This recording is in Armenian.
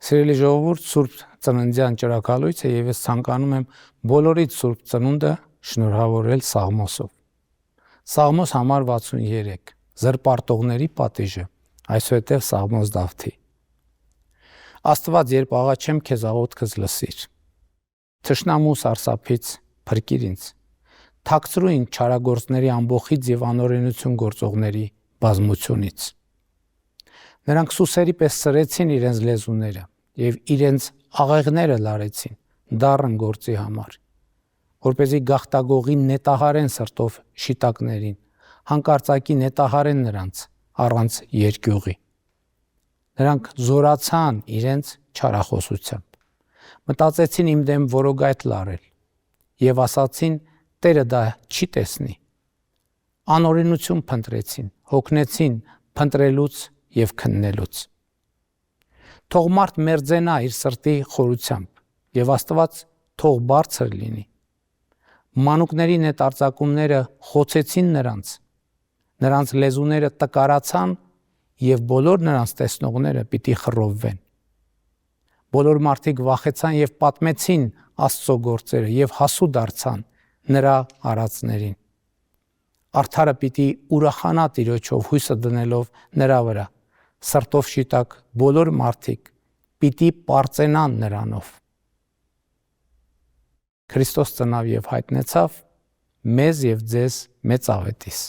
Սիրելի ժողովուրդ, Սուրբ Ծննդյան ճրագալույց է եւ ես ցանկանում եմ բոլորիդ Սուրբ Ծնունդը շնորհավորել Սաղմոսով։ Սաղմոս համար 63 զրպարտողների պատիժը, այսուհետև Սաղմոս Դավթի։ Աստված, երբ աղաչեմ քեզ, աղոթքս լսիր։ Թշնամու սարսափից փրկիր ինձ։ Թաքցրու ինձ չարագործների ամբոխից եւ անօրենություն գործողների բազմությունից։ Նրանք սուսերի պես սրեցին իրենց լեզուները եւ իրենց աղեղները լարեցին դառն գործի համար, որպեսզի գաղտագողի նետահարեն սրտով շիտակներին, հանկարծակի նետահարեն նրանց առանց երկյուղի։ Նրանք զորացան իրենց չարախոսությամբ, մտածեցին իմ դեմ որոգայթ լարել եւ ասացին. Տերը դա չի տեսնի։ Անօրենություն փնտրեցին, հոգնեցին փնտրելուց եւ քննելուց։ Թող մարդ մերձենա իր սրտի խորությամբ եւ Աստված թող բարձր լինի։ Մանուկների նետարձակումները խոցեցին նրանց լեզուները տկարացան եւ բոլոր նրանց տեսնողները պիտի խռովվեն։ Բոլոր մարդիկ վախեցան եւ պատմեցին Աստծո գործերը եւ հասու դարձան նրա արածներին։ Արդարը պիտի ուրախանա Տիրոջով հույսը դնելով նրա վրա, սրտով շիտակ բոլոր մարդիկ պիտի պարծենան նրանով։ Քրիստոս ծնավ եւ հայտնեցավ մեզ եւ ձեզ մեծ աղետիս։